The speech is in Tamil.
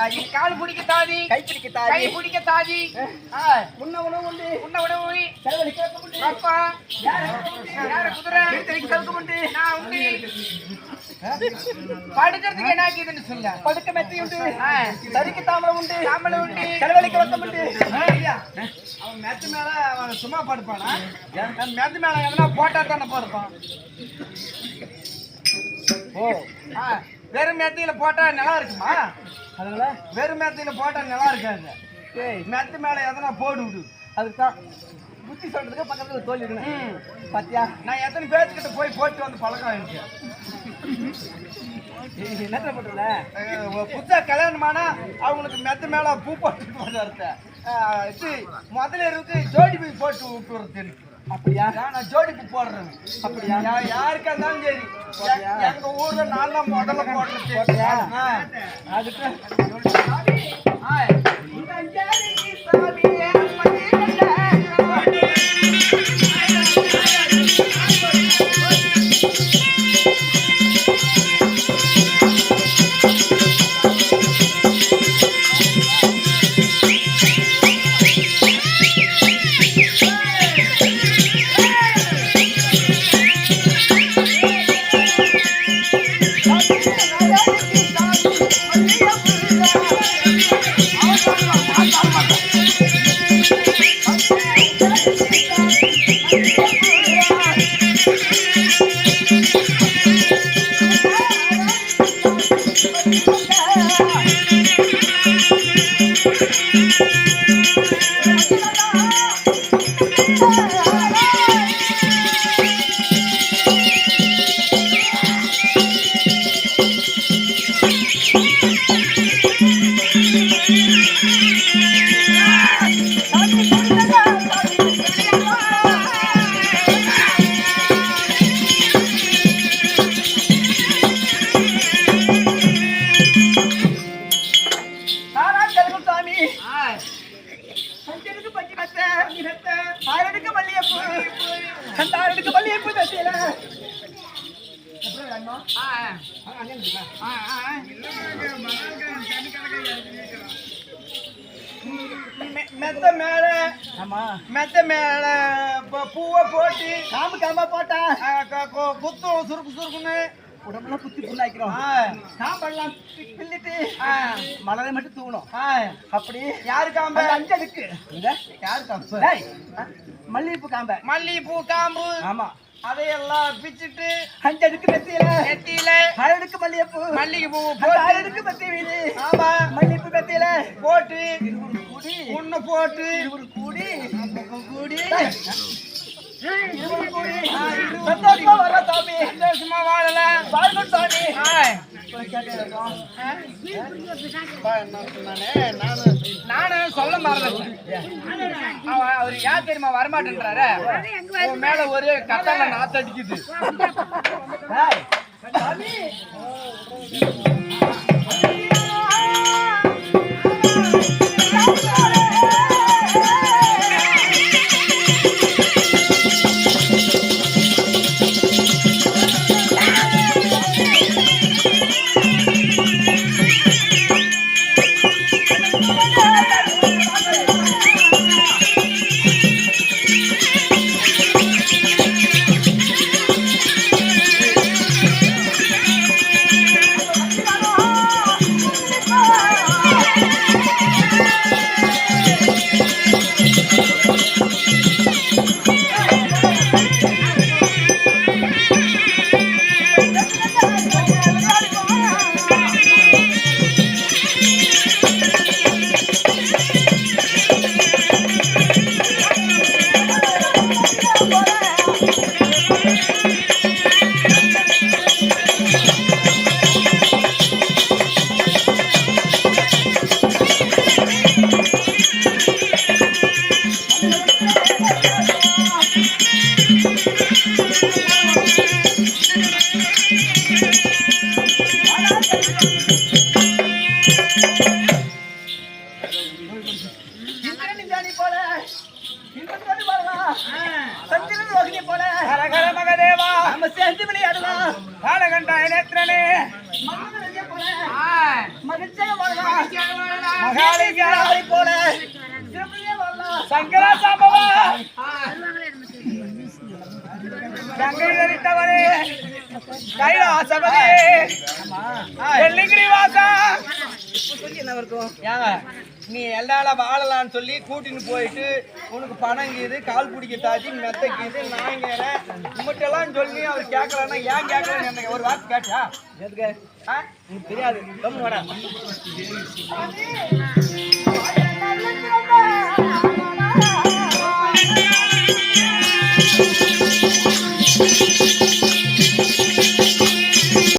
தாதி, கால் பிடிக்க தாதி, கை பிடிக்க தாதி, கை பிடிக்க தாதி. உண்ண உணவு உண்டு, உண்ண உணவு உண்டு. செலவழிக்க உண்டு. அப்பா யார குதிரை வீட்டுக்கு சவுக்கு உண்டு. நான் உண்டு. படுக்கிறதுக்கு என்ன ஆக்கிதுன்னு சொல்ல. படுக்க மெத்தை உண்டு. சரிக்கு தாமரம் உண்டு. தாமரை உண்டு. செலவழிக்க வக்கம் உண்டு. அவன் மெத்து மேல அவன் சும்மா படுப்பானா? மெத்து மேல எதனா போட்டா தானே படுப்பான். ஓ வெறும் மெத்தியில போட்டா நல்லா இருக்குமா? அதனால வெறும் மெத்தியில போட்டா நல்லா இருக்காது. மெத்து மேல எதனா போடு விடு. அதுதான் புத்தி சொல்றதுக்கு பக்கத்துல தோல் இருக்கணும். பாத்தியா, நான் எத்தனை பேர்த்துக்கிட்ட போய் போட்டு வந்து பழக்கம் இருக்கு. என்ன பண்றல புத்தா கல்யாணமானா அவங்களுக்கு மெத்த மேல பூ போட்டு வர்றது. இது முதல்ல இருக்கு ஜோடி பூ போட்டு விட்டுறது இருக்கு. அப்படியா? நான் ஜோடி பூ போடுறேன். அப்படியா? யாருக்கா இருந்தாலும் சரி, எங்க ஊர்ல நான் தான் முதல்ல போடுறது. அதுக்கு மெத்த மேல பூவை போட்டு காம்பு காம்பா போட்டா குத்தும் சுருக்கு சுருக்குன்னு உடம்புலாம் குத்தி புண்ணாக்கிறோம். காம்பெல்லாம் பிள்ளிட்டு மலரை மட்டும் தூணும். அப்படி யாரு காம்பு? அஞ்சு அடுக்கு. யாரு காம்பு? மல்லிகைப்பூ காம்பு. மல்லிகைப்பூ காம்பு. ஆமா, அதையெல்லாம் பிச்சுட்டு அஞ்சு அடுக்கு நெத்தியில அரைடுக்கு மல்லிகைப்பூ, மல்லிகைப்பூ அரைடுக்கு பத்தி வீடு. ஆமா, மல்லிகைப்பூ கத்தியில போட்டு கூடி ஒண்ணு போட்டு கூடி கூடி சந்தோஷமா வர சாமி, சந்தோஷமா வாழலாம். வாழ்க்கை சாமி. நானும் சொல்ல மறந்துட்டேன். அவரு யார் தெரியுமா வரமாட்டேன்றாரு. உன் மேல ஒரு கத்தால நாத்தடிக்குது. நம்ம சேர்ந்து விளையாடலாம். காலகண்டா நேத்திரனே மகிழ்ச்சியாக வாழலாம். மகாலிங்காவை போல சிறப்பிலே வாழலாம். சங்கர சம்பவா கங்கை தரித்தவரே கைலாசபதி வெள்ளிங்கிரி வாசா சொல்லி என்ன இருக்கும்? ஏங்க நீ எல்லால வாழலான்னு சொல்லி கூட்டின்னு போயிட்டு உனக்கு பணங்குது கால் பிடிக்க தாச்சி மெத்தைக்குது நாய்ங்கிற உங்கள்கிட்டலாம் சொல்லி அவர் கேட்கலன்னா ஏன் கேட்கலன்னு எனக்கு ஒரு வார்த்தை கேட்டா எதுக்கு? ஆ எனக்கு தெரியாது. கம்மு வாடா.